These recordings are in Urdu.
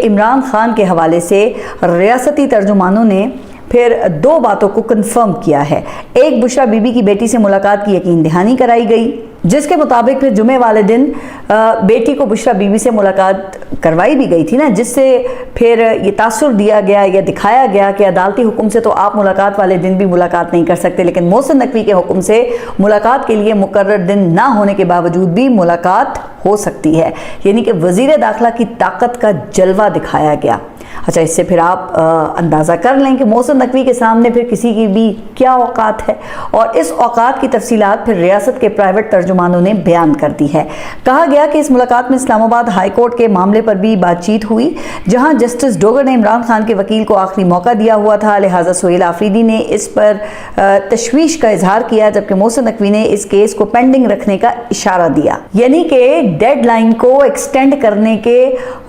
عمران خان کے حوالے سے ریاستی ترجمانوں نے پھر دو باتوں کو کنفرم کیا ہے۔ ایک، بشرا بی بی کی بیٹی سے ملاقات کی یقین دہانی کرائی گئی، جس کے مطابق پھر جمعے والے دن بیٹی کو بشرا بی بی سے ملاقات کروائی بھی گئی تھی نا، جس سے پھر یہ تاثر دیا گیا یا دکھایا گیا کہ عدالتی حکم سے تو آپ ملاقات والے دن بھی ملاقات نہیں کر سکتے، لیکن محسن نقوی کے حکم سے ملاقات کے لیے مقرر دن نہ ہونے کے باوجود بھی ملاقات ہو سکتی ہے، یعنی کہ وزیر داخلہ کی طاقت کا جلوہ دکھایا گیا۔ اچھا، اس سے پھر آپ اندازہ کر لیں کہ محسن نقوی کے سامنے پھر کسی کی بھی کیا اوقات ہے، اور اس اوقات کی تفصیلات پھر ریاست کے پرائیویٹ ترجمانوں نے بیان کر دی ہے۔ کہا گیا کہ اس ملاقات میں اسلام آباد ہائی کورٹ کے معاملے پر بھی بات چیت ہوئی، جہاں جسٹس ڈوگر نے عمران خان کے وکیل کو آخری موقع دیا ہوا تھا، لہٰذا سہیل آفریدی نے اس پر تشویش کا اظہار کیا، جبکہ محسن نقوی نے اس کیس کو پینڈنگ رکھنے کا اشارہ دیا، یعنی کہ ڈیڈ لائن کو ایکسٹینڈ کرنے کے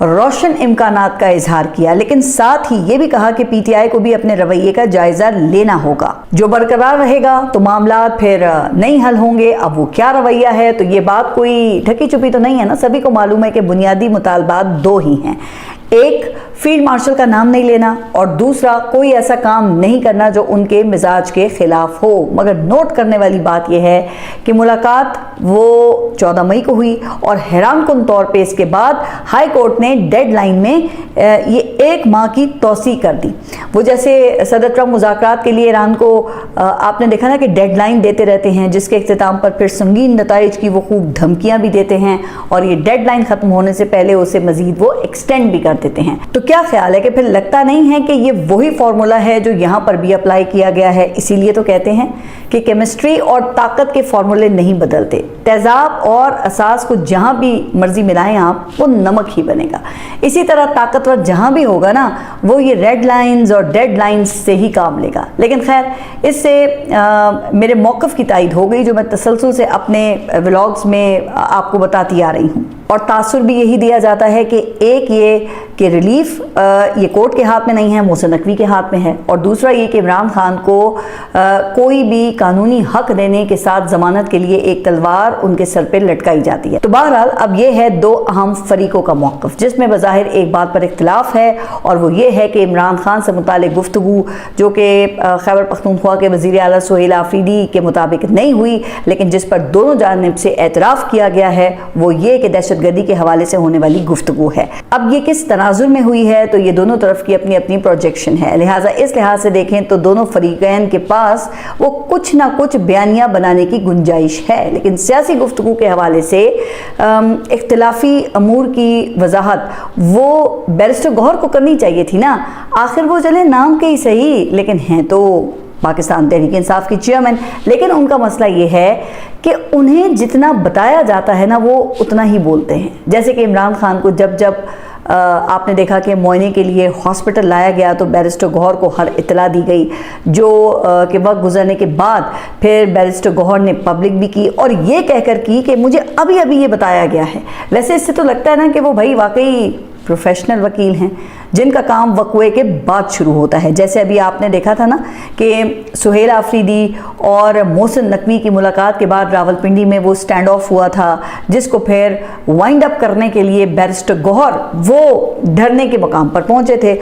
روشن امکانات کا اظہار کیا، لیکن ساتھ ہی یہ بھی کہا کہ پی ٹی آئی کو بھی اپنے رویے کا جائزہ لینا ہوگا، جو برقرار رہے گا تو معاملات پھر نہیں حل ہوں گے۔ اب وہ کیا رویہ ہے، تو یہ بات کوئی ڈھکی چھپی تو نہیں ہے نا، سبھی کو معلوم ہے کہ بنیادی مطالبات دو ہی ہیں، ایک فیلڈ مارشل کا نام نہیں لینا، اور دوسرا کوئی ایسا کام نہیں کرنا جو ان کے مزاج کے خلاف ہو۔ مگر نوٹ کرنے والی بات یہ ہے کہ ملاقات وہ 14 مئی کو ہوئی، اور حیران کن طور پہ اس کے بعد ہائی کورٹ نے ڈیڈ لائن میں یہ 1 ماہ کی توسیع کر دی۔ وہ جیسے صدر ٹرمپ مذاکرات کے لیے ایران کو آپ نے دیکھا نا کہ ڈیڈ لائن دیتے رہتے ہیں، جس کے اختتام پر پھر سنگین نتائج کی وہ خوب دھمکیاں بھی دیتے ہیں، اور یہ ڈیڈ لائن ختم ہونے سے پہلے اسے مزید وہ ایکسٹینڈ بھی کر دیتے ہیں۔ تو کیا خیال ہے کہ پھر لگتا نہیں ہے کہ یہ وہی فارمولا ہے جو یہاں پر بھی اپلائی کیا گیا ہے؟ اسی لیے تو کہتے ہیں کہ کیمسٹری اور طاقت کے فارمولے نہیں بدلتے، تیزاب اور اساس کو جہاں بھی مرضی ملائیں آپ، وہ نمک ہی بنے گا۔ اسی طرح طاقتور جہاں بھی ہوگا نا، وہ یہ ریڈ لائنز اور ڈیڈ لائنز سے ہی کام لے گا۔ لیکن خیر، اس سے میرے موقف کی تائید ہو گئی، جو میں تسلسل سے اپنے ولاگز میں آپ کو بتاتی آ رہی ہوں، اور تاثر بھی یہی دیا جاتا ہے کہ ایک یہ کہ ریلیف یہ کورٹ کے ہاتھ میں نہیں ہے، محسن نقوی کے ہاتھ میں ہے، اور دوسرا یہ کہ عمران خان کو کوئی بھی قانونی حق دینے کے ساتھ ضمانت کے لیے ایک تلوار ان کے سر پہ لٹکائی جاتی ہے۔ تو بہرحال اب یہ ہے دو اہم فریقوں کا موقف، جس میں بظاہر ایک بات پر اختلاف ہے، اور وہ یہ ہے کہ عمران خان سے متعلق گفتگو جو کہ خیبر پختونخوا کے وزیر اعلیٰ سہیل آفریدی کے مطابق نہیں ہوئی، لیکن جس پر دونوں جانب سے اعتراف کیا گیا ہے، وہ یہ کہ دہشت گردی کے حوالے سے ہونے والی گفتگو ہے۔ اب یہ کس تناظر میں ہوئی ہے، تو یہ دونوں طرف کی اپنی اپنی پروجیکشن ہے، لہٰذا اس لحاظ سے دیکھیں تو دونوں فریقین کے پاس وہ کچھ نہ کچھ بیانیہ بنانے کی گنجائش ہے، لیکن سیاسی گفتگو کے حوالے سے اختلافی امور کی وضاحت وہ بیرسٹر گوہر کو کرنی چاہیے تھی نا، آخر وہ چلے نام کے ہی صحیح، لیکن ہیں تو پاکستان تحریک انصاف کی چیئرمین، لیکن ان کا مسئلہ یہ ہے کہ انہیں جتنا بتایا جاتا ہے نا، وہ اتنا ہی بولتے ہیں۔ جیسے کہ عمران خان کو جب آپ نے دیکھا کہ معائنے کے لیے ہاسپٹل لایا گیا تو بیرسٹر گوہر کو ہر اطلاع دی گئی، جو کہ وقت گزرنے کے بعد پھر بیرسٹر گوہر نے پبلک بھی کی، اور یہ کہہ کر کی کہ مجھے ابھی یہ بتایا گیا ہے۔ ویسے اس سے تو لگتا ہے نا کہ وہ بھائی واقعی پروفیشنل وکیل ہیں، جن کا کام وقوعے کے بعد شروع ہوتا ہے۔ جیسے ابھی آپ نے دیکھا تھا نا کہ سہیل آفریدی اور محسن نقوی کی ملاقات کے بعد راولپنڈی میں وہ سٹینڈ آف ہوا تھا، جس کو پھر وائنڈ اپ کرنے کے لیے بیرسٹر گوہر وہ دھرنے کے مقام پر پہنچے تھے۔